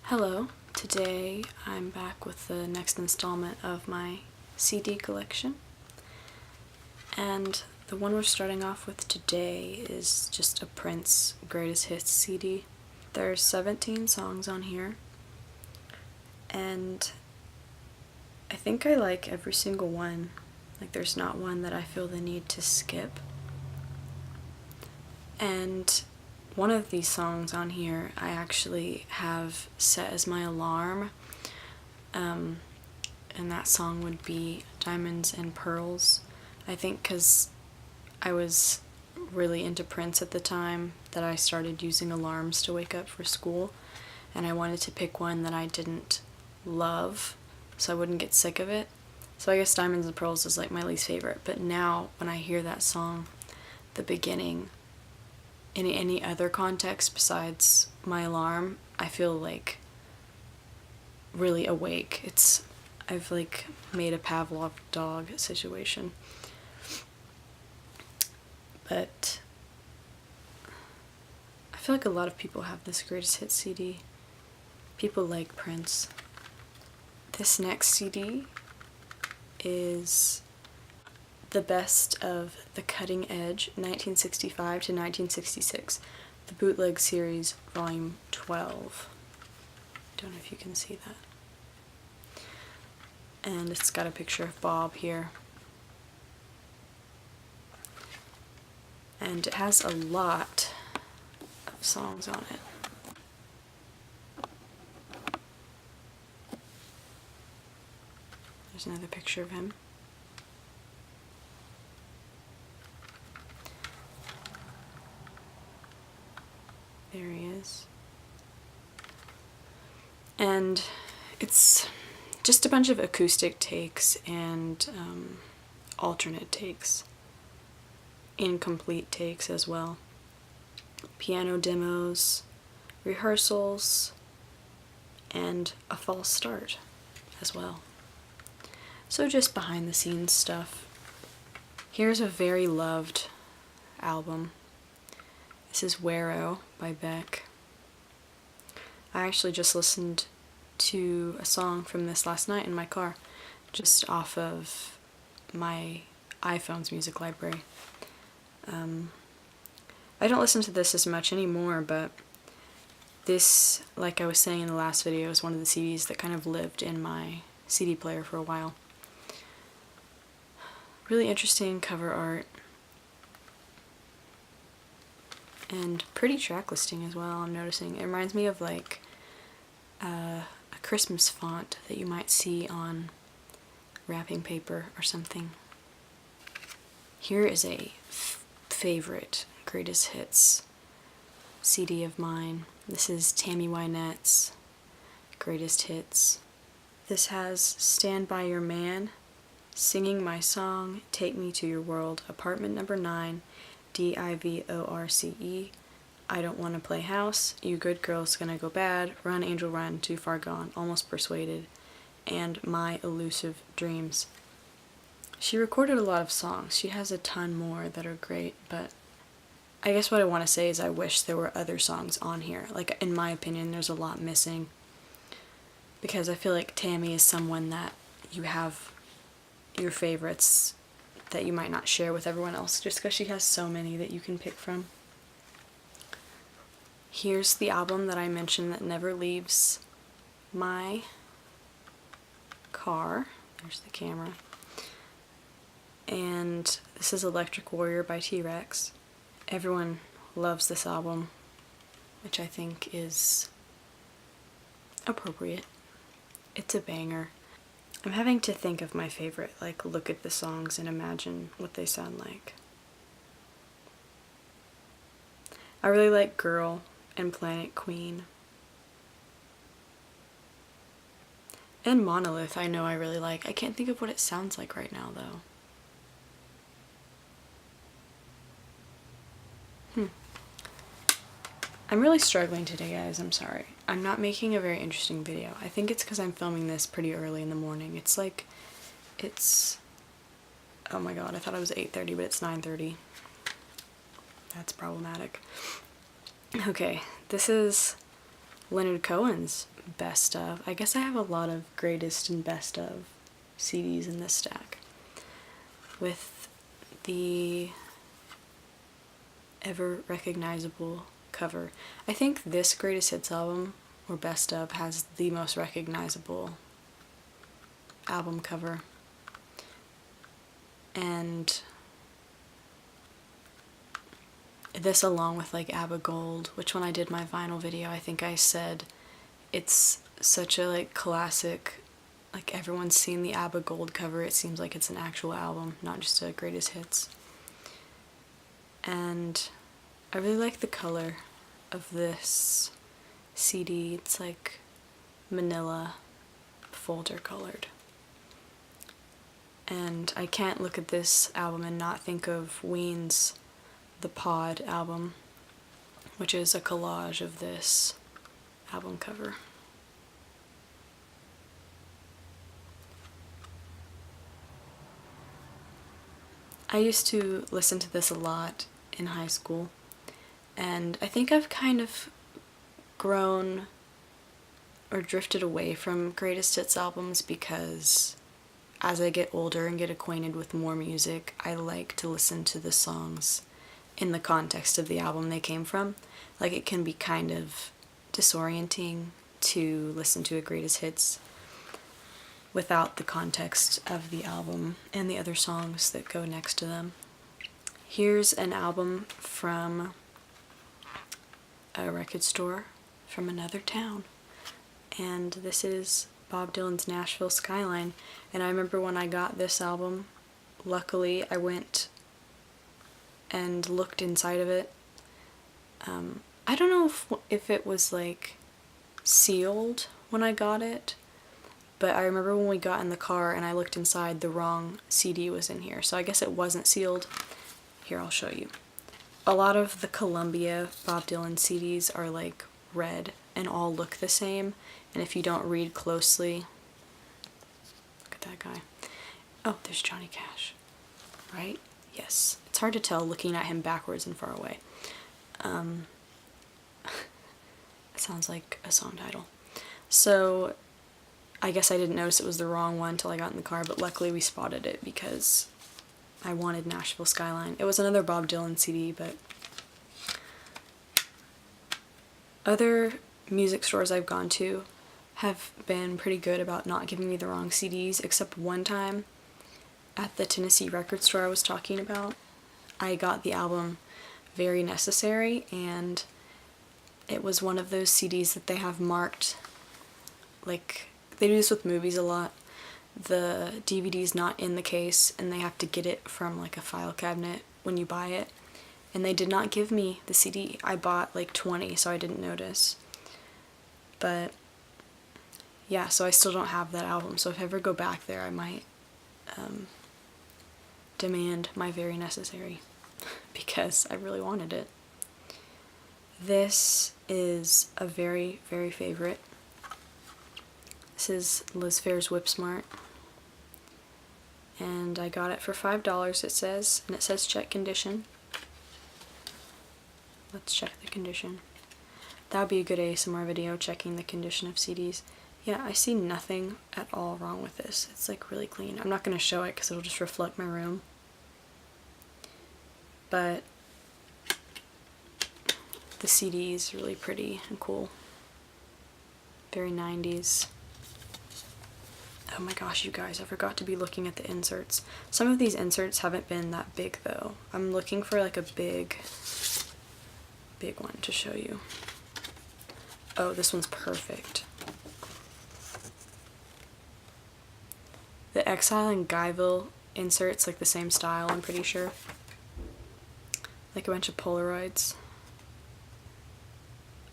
Hello, today I'm back with the next installment of my CD collection, and the one we're starting off with today is just a Prince Greatest Hits CD. There's 17 songs on here, and I think I like every single one. Like, there's not one that I feel the need to skip. And one of these songs on here I actually have set as my alarm, and that song would be Diamonds and Pearls. I think because I was really into Prince at the time that I started using alarms to wake up for school, and I wanted to pick one that I didn't love so I wouldn't get sick of it. So I guess Diamonds and Pearls is like my least favorite, but now when I hear that song, the beginning, in any other context besides my alarm, I feel like really awake. I've like made a Pavlov dog situation. But I feel like a lot of people have this Greatest Hits CD. People like Prince. This next CD is the best of the Cutting Edge 1965 to 1966, the bootleg series volume 12. Don't know if you can see that. And it's got a picture of Bob here. And it has a lot of songs on it. There's another picture of him. There he is. And it's just a bunch of acoustic takes and alternate takes. Incomplete takes as well. Piano demos, rehearsals, and a false start as well. So just behind the scenes stuff. Here's a very loved album. This is Wero by Beck. I actually just listened to a song from this last night in my car, just off of my iPhone's music library. I don't listen to this as much anymore, but this, like I was saying in the last video, is one of the CDs that kind of lived in my CD player for a while. Really interesting cover art. And pretty track listing as well, I'm noticing. It reminds me of like a Christmas font that you might see on wrapping paper or something. Here is a favorite Greatest Hits CD of mine. This is Tammy Wynette's Greatest Hits. This has Stand By Your Man, Singing My Song, Take Me to Your World, Apartment Number 9, DIVORCE, I Don't Want to Play House, You Good Girl's Gonna Go Bad, Run Angel Run, Too Far Gone, Almost Persuaded, and My Elusive Dreams. She recorded a lot of songs. She has a ton more that are great, but I guess what I want to say is I wish there were other songs on here. Like, in my opinion, there's a lot missing, because I feel like Tammy is someone that you have your favorites that you might not share with everyone else, just because she has so many that you can pick from. Here's the album that I mentioned that never leaves my car. There's the camera. And this is Electric Warrior by T-Rex. Everyone loves this album, which I think is appropriate. It's a banger. I'm having to think of my favorite, like look at the songs and imagine what they sound like. I really like Girl and Planet Queen. And Monolith I know I really like. I can't think of what it sounds like right now though. I'm really struggling today, guys. I'm sorry. I'm not making a very interesting video. I think it's because I'm filming this pretty early in the morning. Oh my god, I thought it was 8:30, but it's 9:30. That's problematic. Okay, this is Leonard Cohen's best of. I guess I have a lot of greatest and best of CDs in this stack. With the ever recognizable cover. I think this greatest hits album, or best of, has the most recognizable album cover. And this, along with like ABBA Gold, which when I did my vinyl video, I think I said it's such a like classic, like everyone's seen the ABBA Gold cover, it seems like it's an actual album, not just a greatest hits. And I really like the color of this CD. It's like manila folder colored. And I can't look at this album and not think of Ween's The Pod album, which is a collage of this album cover. I used to listen to this a lot in high school, and I think I've kind of grown or drifted away from greatest hits albums because as I get older and get acquainted with more music, I like to listen to the songs in the context of the album they came from. Like, it can be kind of disorienting to listen to a greatest hits without the context of the album and the other songs that go next to them. Here's an album from a record store from another town, and this is Bob Dylan's Nashville Skyline. And I remember when I got this album, luckily I went and looked inside of it. I don't know if it was like sealed when I got it, but I remember when we got in the car and I looked inside, the wrong CD was in here, so I guess it wasn't sealed. Here, I'll show you. A lot of the Columbia Bob Dylan CDs are like red and all look the same, and if you don't read closely, look at that guy. Oh, there's Johnny Cash, right? Yes. It's hard to tell looking at him backwards and far away. It sounds like a song title. So I guess I didn't notice it was the wrong one until I got in the car, but luckily we spotted it because I wanted Nashville Skyline. It was another Bob Dylan CD, but other music stores I've gone to have been pretty good about not giving me the wrong CDs, except one time at the Tennessee record store I was talking about. I got the album Very Necessary, and it was one of those CDs that they have marked, like, they do this with movies a lot. The DVD's not in the case, and they have to get it from, like, a file cabinet when you buy it. And they did not give me the CD. I bought, like, 20, so I didn't notice. But, yeah, so I still don't have that album. So if I ever go back there, I might demand my Very Necessary, because I really wanted it. This is a very, very favorite. This is Liz Phair's Whip Smart, and I got it for $5, it says, and it says check condition. Let's check the condition. That would be a good ASMR video, checking the condition of CDs. Yeah, I see nothing at all wrong with this. It's like really clean. I'm not going to show it because it'll just reflect my room. But the CD is really pretty and cool. Very 90s. Oh my gosh, you guys, I forgot to be looking at the inserts. Some of these inserts haven't been that big though. I'm looking for like a big one to show you. Oh, this one's perfect. The Exile and Guyville inserts, like the same style, I'm pretty sure. Like a bunch of Polaroids.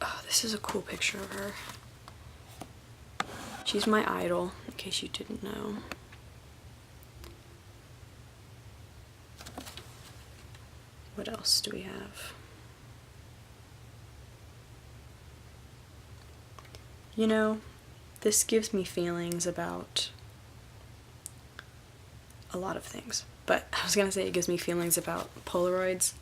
Oh, this is a cool picture of her. She's my idol, in case you didn't know. What else do we have? You know, this gives me feelings about a lot of things, but I was gonna say it gives me feelings about Polaroids.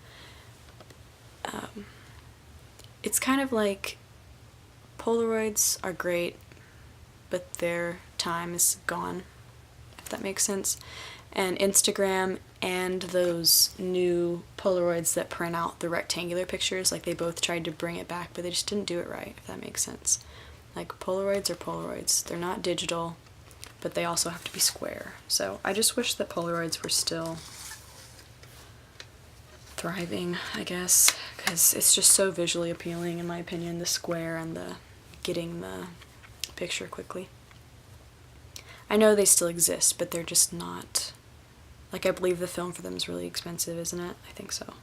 It's kind of like Polaroids are great, but their time is gone, if that makes sense. And Instagram and those new Polaroids that print out the rectangular pictures, like they both tried to bring it back, but they just didn't do it right, if that makes sense. Like Polaroids are Polaroids. They're not digital, but they also have to be square. So I just wish that Polaroids were still thriving, I guess, because it's just so visually appealing, in my opinion, the square and the getting the picture quickly. I know they still exist, but they're just not, like, I believe the film for them is really expensive, isn't it? I think so.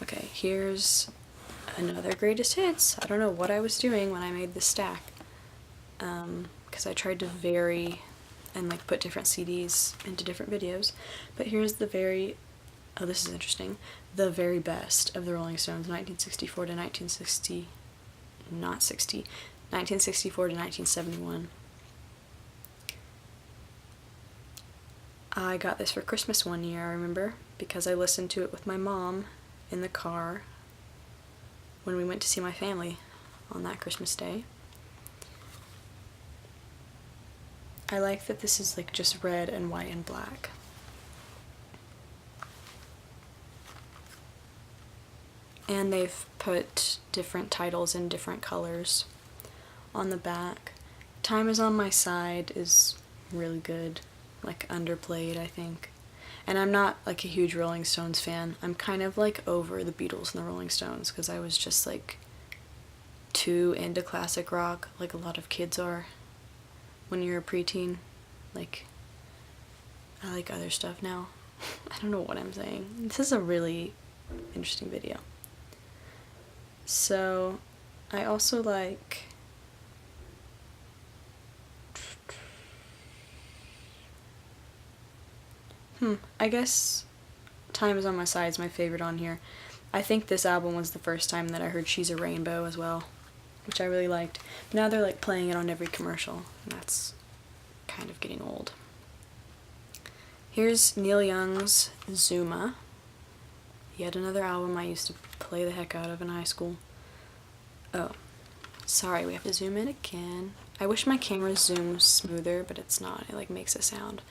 Okay, here's another greatest hits. I don't know what I was doing when I made this stack, because I tried to vary and like put different CDs into different videos, but here's the very, oh, this is interesting, the very best of the Rolling Stones, 1964 to 1960, not 60, 1964 to 1971. I got this for Christmas one year, I remember, because I listened to it with my mom in the car when we went to see my family on that Christmas day. I like that this is like just red and white and black. And they've put different titles in different colors on the back. Time Is on My Side is really good, like underplayed, I think. And I'm not like a huge Rolling Stones fan. I'm kind of like over the Beatles and the Rolling Stones because I was just like too into classic rock, like a lot of kids are when you're a preteen. Like, I like other stuff now. I don't know what I'm saying. This is a really interesting video. So, I also like I guess Time Is on My Side is my favorite on here. I think this album was the first time that I heard She's a Rainbow as well, which I really liked. Now they're like playing it on every commercial, and that's kind of getting old. Here's Neil Young's Zuma, yet another album I used to play the heck out of in high school. Oh, sorry, we have to zoom in again. I wish my camera zoomed smoother, but it's not. It like makes a sound.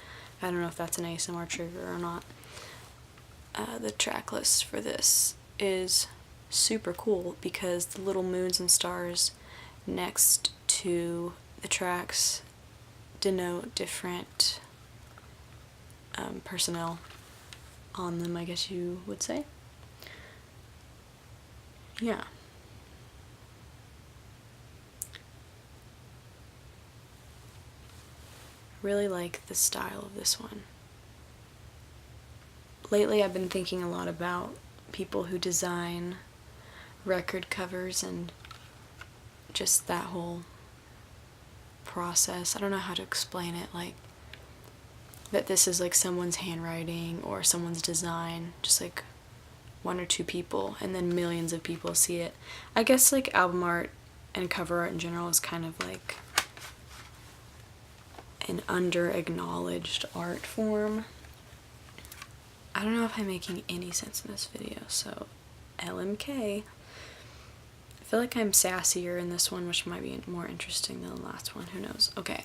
I don't know if that's an ASMR trigger or not. The track list for this is super cool because the little moons and stars next to the tracks denote different personnel on them, I guess you would say. Yeah. Really like the style of this one. Lately I've been thinking a lot about people who design record covers and just that whole process. I don't know how to explain it, like that this is like someone's handwriting or someone's design, just like one or two people, and then millions of people see it. I guess like album art and cover art in general is kind of like an under-acknowledged art form. I don't know if I'm making any sense in this video, so LMK. I feel like I'm sassier in this one, which might be more interesting than the last one, who knows. Okay,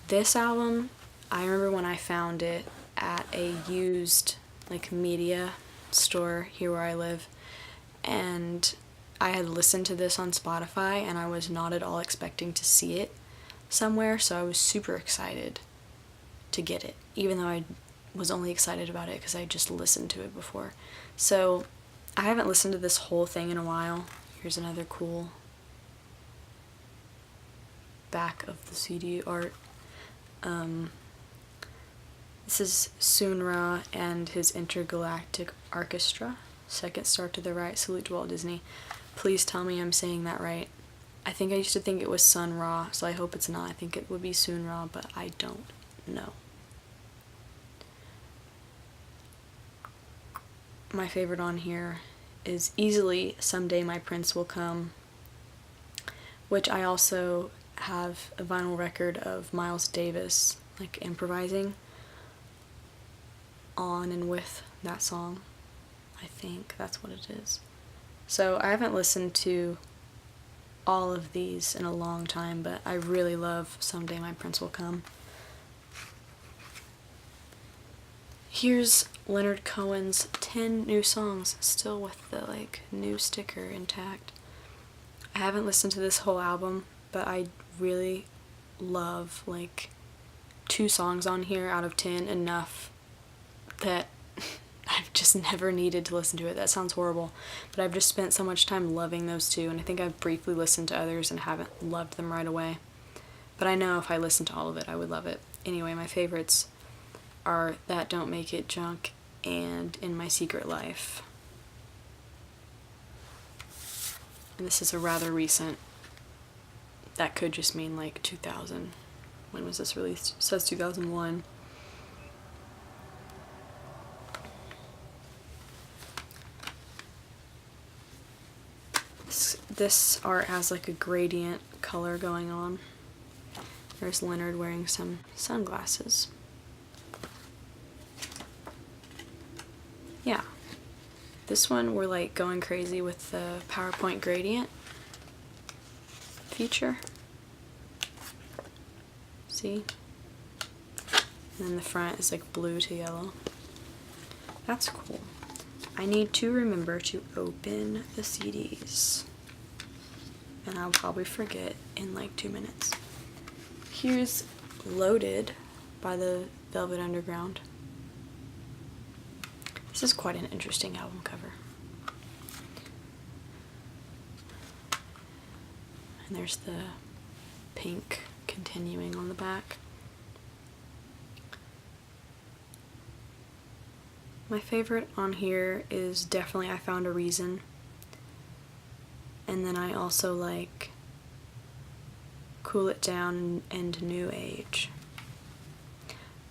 this album, I remember when I found it at a used like media store here where I live, and I had listened to this on Spotify and I was not at all expecting to see it somewhere, so I was super excited to get it, even though I was only excited about it because I just listened to it before. So I haven't listened to this whole thing in a while. Here's another cool back of the CD art. This is Sun Ra and his Intergalactic Orchestra. Second star to the right. Salute to Walt Disney. Please tell me I'm saying that right. I think I used to think it was Sun Ra, so I hope it's not. I think it would be Sun Ra, but I don't know. My favorite on here is easily Someday My Prince Will Come, which I also have a vinyl record of Miles Davis like improvising on and with that song. I think that's what it is. So I haven't listened to all of these in a long time, but I really love Someday My Prince Will Come. Here's Leonard Cohen's 10 new songs, still with the like new sticker intact. I haven't listened to this whole album, but I really love like 2 songs on here out of 10, enough that I've just never needed to listen to it. That sounds horrible, but I've just spent so much time loving those 2, and I think I've briefly listened to others and haven't loved them right away. But I know if I listened to all of it, I would love it. Anyway, my favorites are That Don't Make It Junk and In My Secret Life. And this is a rather recent, that could just mean like 2000. When was this released? It says 2001. This art has like a gradient color going on. There's Leonard wearing some sunglasses. Yeah. This one we're like going crazy with the PowerPoint gradient feature. See? And then the front is like blue to yellow. That's cool. I need to remember to open the CDs. And I'll probably forget in like 2 minutes. Here's Loaded by the Velvet Underground. This is quite an interesting album cover. And there's the pink continuing on the back. My favorite on here is definitely I Found a Reason. And then I also like Cool It Down and New Age.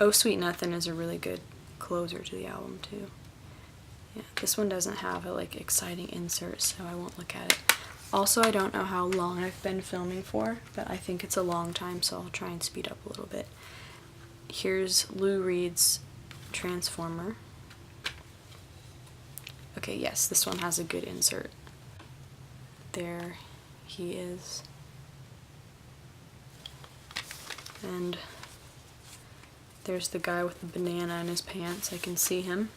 Oh Sweet Nothin' is a really good closer to the album too. Yeah, this one doesn't have a like exciting insert, so I won't look at it. Also, I don't know how long I've been filming for, but I think it's a long time, so I'll try and speed up a little bit. Here's Lou Reed's Transformer. Okay, yes, this one has a good insert. There he is. And there's the guy with the banana in his pants. I can see him.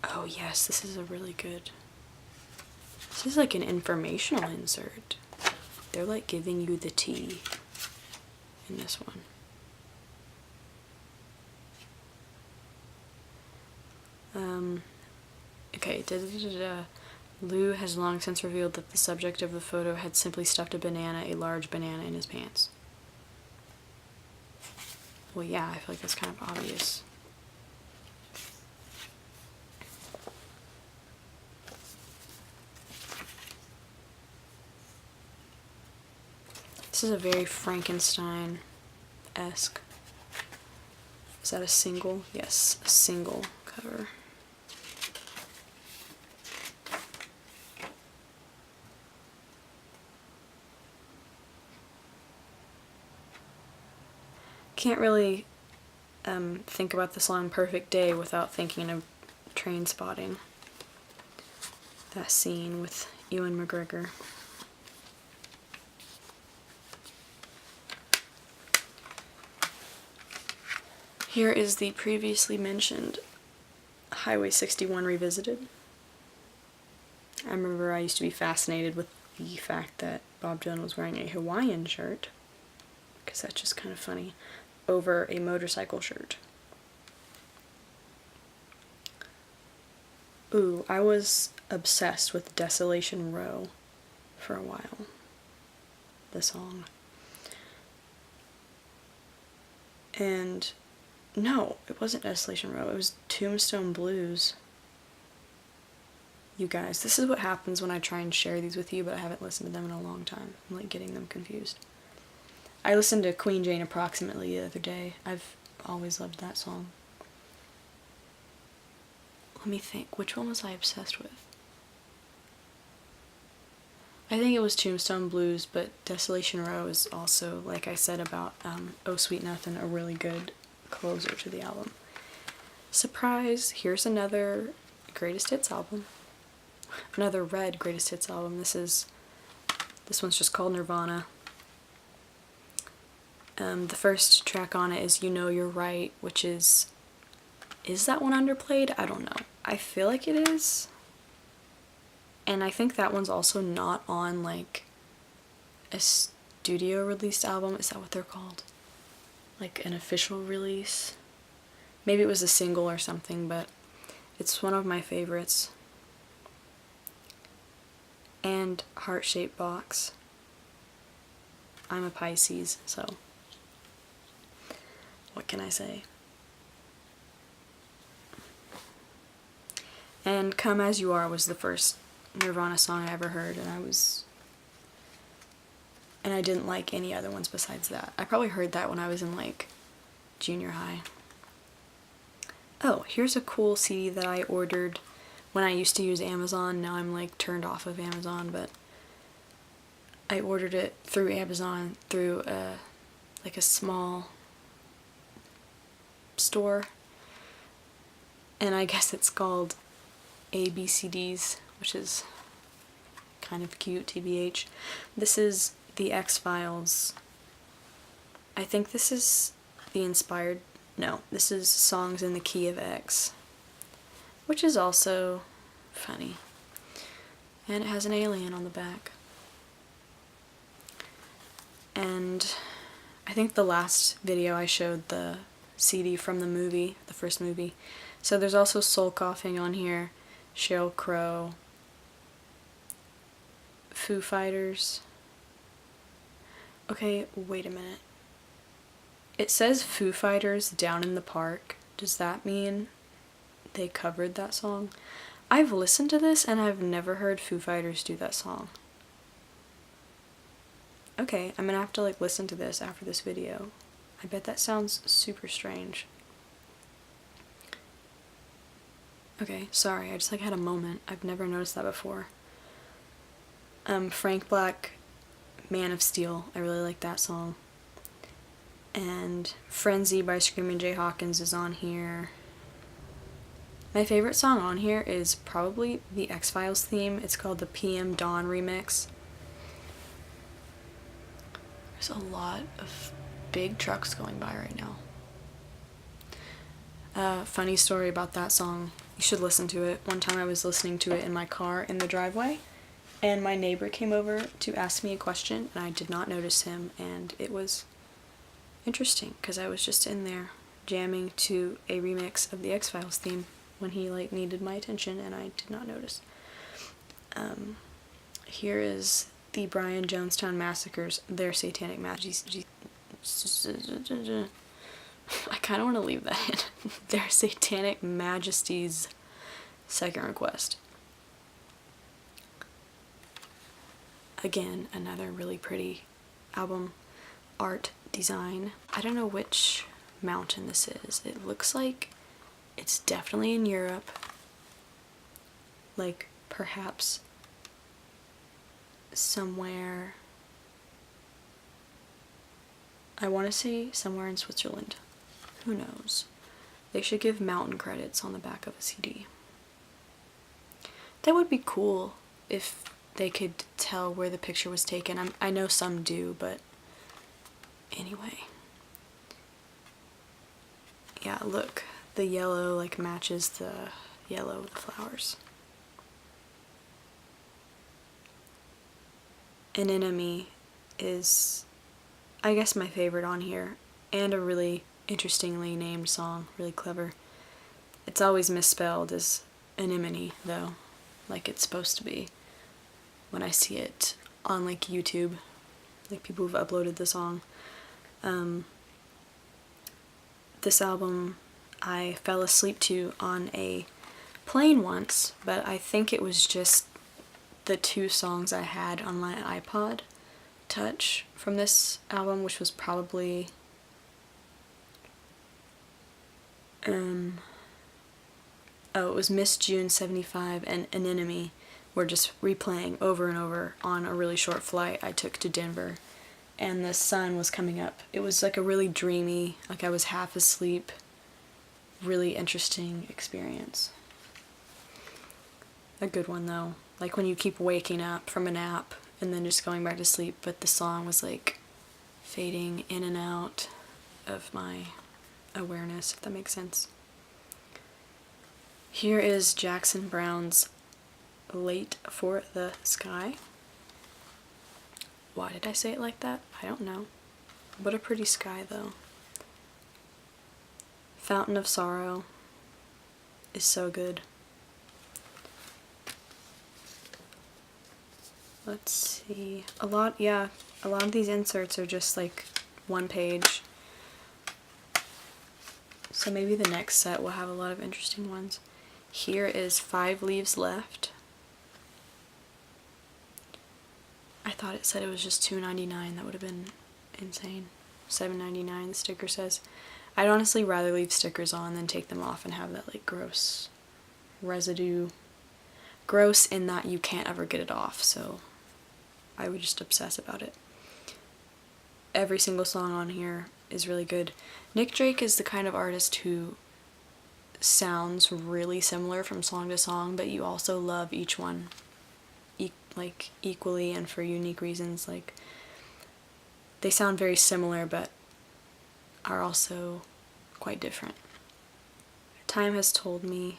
Oh yes, this is a really good... This is like an informational insert. They're like giving you the tea in this one. Okay, Lou has long since revealed that the subject of the photo had simply stuffed a large banana, in his pants. Well, yeah, I feel like that's kind of obvious. This is a very Frankenstein-esque. Is that a single? Yes, a single cover. Can't really think about the song Perfect Day without thinking of Trainspotting. That scene with Ewan McGregor. Here is the previously mentioned Highway 61 Revisited. I remember I used to be fascinated with the fact that Bob Dylan was wearing a Hawaiian shirt, because that's just kind of funny, over a motorcycle shirt. Ooh, I was obsessed with Desolation Row for a while. The song. And no, it wasn't Desolation Row, it was Tombstone Blues. You guys, this is what happens when I try and share these with you, but I haven't listened to them in a long time. I'm like getting them confused. I listened to Queen Jane Approximately the other day. I've always loved that song. Let me think, which one was I obsessed with? I think it was Tombstone Blues, but Desolation Row is also, like I said about Oh Sweet Nothin', a really good closer to the album. surprise, here's another greatest hits album. Another red greatest hits album. This one's just called Nirvana. The first track on it is You Know You're Right, which is that one underplayed? I don't know. I feel like it is. And I think that one's also not on like a studio released album. Is that what they're called? Like an official release? Maybe it was a single or something, but it's one of my favorites. And Heart-Shaped Box. I'm a Pisces, so what can I say? And Come As You Are was the first Nirvana song I ever heard, and I didn't like any other ones besides that. I probably heard that when I was in like junior high. Oh, here's a cool CD that I ordered when I used to use Amazon. Now I'm like turned off of Amazon, but I ordered it through Amazon through like a small store, and I guess it's called ABCDs, which is kind of cute, TBH. This is the X-Files. I think this is this is Songs in the Key of X, which is also funny. And it has an alien on the back. And I think the last video I showed the CD from the movie, the first movie. So there's also Soul Coughing on here, Sheryl Crow, Foo Fighters. Okay, wait a minute. It says Foo Fighters Down in the Park. Does that mean they covered that song? I've listened to this and I've never heard Foo Fighters do that song. Okay, I'm gonna have to like listen to this after this video. I bet that sounds super strange. Okay, sorry, I just like had a moment. I've never noticed that before. Frank Black, Man of Steel. I really like that song. And Frenzy by Screaming Jay Hawkins is on here. My favorite song on here is probably the X-Files theme. It's called the PM Dawn remix. There's a lot of big trucks going by right now. Funny story about that song. You should listen to it. One time I was listening to it in my car in the driveway, and my neighbor came over to ask me a question, and I did not notice him, and it was interesting because I was just in there jamming to a remix of the X-Files theme when he like needed my attention, and I did not notice. Here is the Browne Jonestown Massacres, Their Satanic Majesties. I kind of want to leave that in. Their Satanic Majesties' Second Request. Again, another really pretty album. Art design. I don't know which mountain this is. It looks like it's definitely in Europe. Like, perhaps somewhere, I want to say somewhere in Switzerland. Who knows? They should give mountain credits on the back of a CD. That would be cool if they could tell where the picture was taken. I know some do, but anyway. Yeah, look. The yellow like matches the yellow of the flowers. An Enemy is, I guess, my favorite on here, and a really interestingly named song, really clever. It's always misspelled as anemone, though, like it's supposed to be when I see it on like YouTube, like people who've uploaded the song. This album I fell asleep to on a plane once, but I think it was just the two songs I had on my iPod Touch from this album, which was probably it was Miss June 75 and An Enemy were just replaying over and over on a really short flight I took to Denver, and the sun was coming up. It was like a really dreamy, like I was half asleep really interesting experience. A good one though, like when you keep waking up from a nap and then just going back to sleep, but the song was like fading in and out of my awareness, if that makes sense. Here is Jackson Browne's Late for the Sky. Why did I say it like that? I don't know. What a pretty sky though. Fountain of Sorrow is so good. Let's see. A lot of these inserts are just like one page. So maybe the next set will have a lot of interesting ones. Here is 5 Leaves Left. I thought it said it was just $2.99. That would have been insane. $7.99 the sticker says. I'd honestly rather leave stickers on than take them off and have that like gross residue. Gross in that you can't ever get it off, so I would just obsess about it. Every single song on here is really good. Nick Drake is the kind of artist who sounds really similar from song to song, but you also love each one like equally and for unique reasons. Like they sound very similar but are also quite different. Time Has Told Me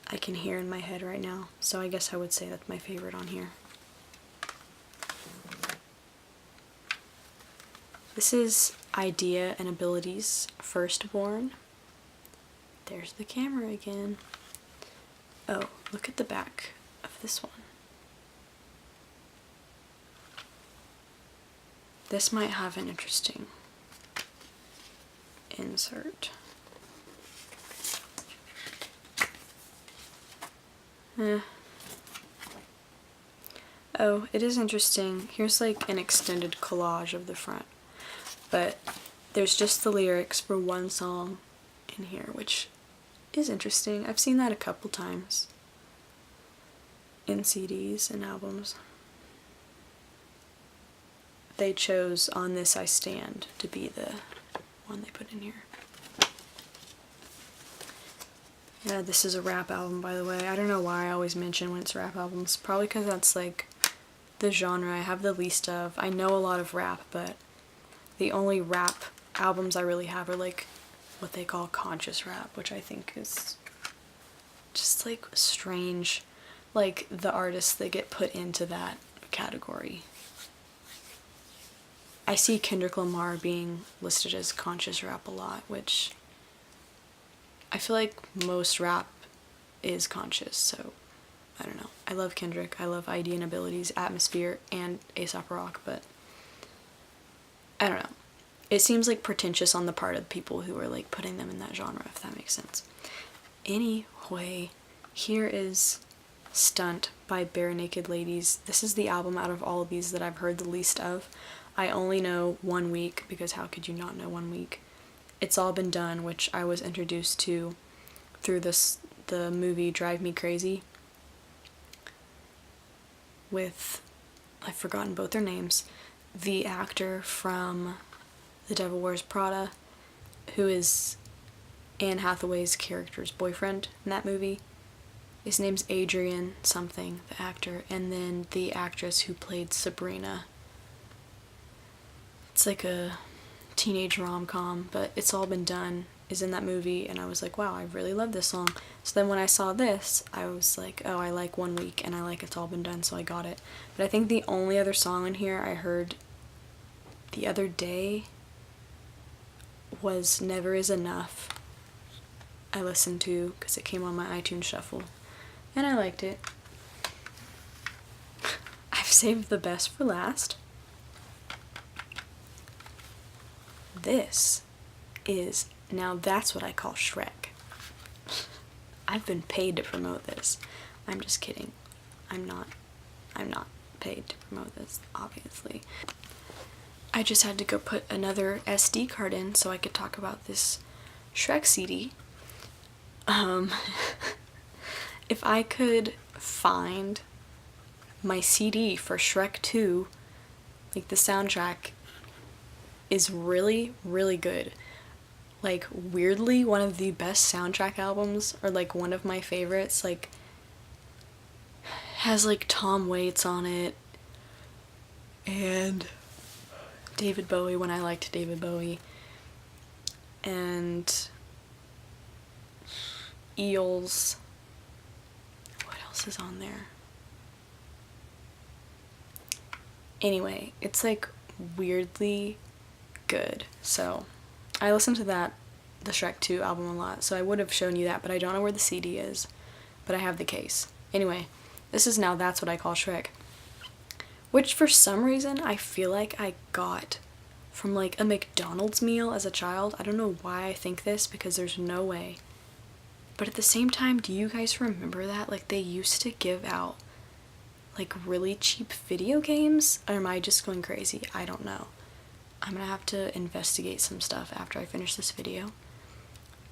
I can hear in my head right now, so I guess I would say that's my favorite on here. This is Idea and Ability's Firstborn. There's the camera again. Oh, look at the back of this one. This might have an interesting insert. Oh, it is interesting. Here's like an extended collage of the front. But there's just the lyrics for one song in here, which is interesting. I've seen that a couple times in CDs and albums. They chose On This I Stand to be the one they put in here. Yeah, this is a rap album, by the way. I don't know why I always mention when it's rap albums. Probably because that's like the genre I have the least of. I know a lot of rap, but the only rap albums I really have are like what they call conscious rap, which I think is just like strange. Like the artists that get put into that category. I see Kendrick Lamar being listed as conscious rap a lot, which I feel like most rap is conscious, so I don't know. I love Kendrick, I love Idea and Abilities, Atmosphere, and A$AP Rock, but I don't know. It seems like pretentious on the part of people who are like putting them in that genre, if that makes sense. Anyway, here is Stunt by Barenaked Ladies. This is the album out of all of these that I've heard the least of. I only know 1 week, because how could you not know 1 week? It's All Been Done, which I was introduced to through the movie Drive Me Crazy with, I've forgotten both their names, the actor from The Devil Wears Prada, who is Anne Hathaway's character's boyfriend in that movie. His name's Adrian something, the actor, and then the actress who played Sabrina. It's like a teenage rom-com, but It's All Been Done is in that movie, and I was like, wow, I really love this song. So then when I saw this, I was like, oh, I like 1 week, and I like It's All Been Done, so I got it. But I think the only other song in here I heard the other day was Never Is Enough. I listened to because it came on my iTunes Shuffle, and I liked it. I've saved the best for last. This is, now that's what I call Shrek. I've been paid to promote this. I'm just kidding. I'm not paid to promote this, obviously. I just had to go put another SD card in so I could talk about this Shrek CD. If I could find my CD for Shrek 2, like the soundtrack is really, really good. like weirdly one of the best soundtrack albums, or like one of my favorites. Like has like Tom Waits on it and David Bowie when I liked David Bowie, and Eels. What else is on there? Anyway, it's like weirdly good. So I listened to that, the Shrek 2 album, a lot, so I would have shown you that, but I don't know where the CD is, but I have the case. Anyway, this is Now That's What I Call Shrek, which for some reason I feel like I got from like a McDonald's meal as a child. I don't know why I think this, because there's no way. But at the same time, do you guys remember that? Like, they used to give out like really cheap video games? Or am I just going crazy? I don't know. I'm gonna have to investigate some stuff after I finish this video.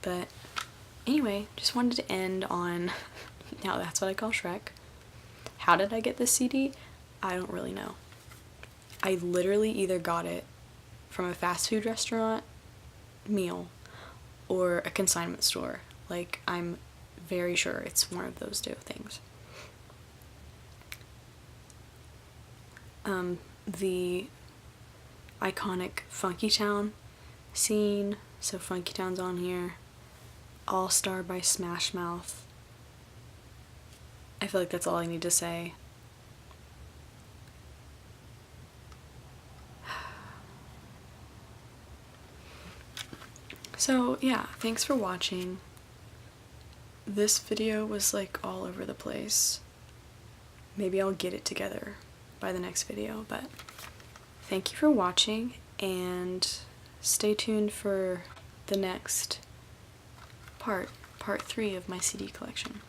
But anyway, just wanted to end on Now That's What I Call Shrek. How did I get this CD? I don't really know. I literally either got it from a fast food restaurant meal or a consignment store. Like, I'm very sure it's one of those two things. The iconic Funky Town scene, so Funky Town's on here. All Star by Smash Mouth. I feel like that's all I need to say. So yeah, thanks for watching. This video was like all over the place. Maybe I'll get it together by the next video, but thank you for watching, and stay tuned for the next part 3 of my CD collection.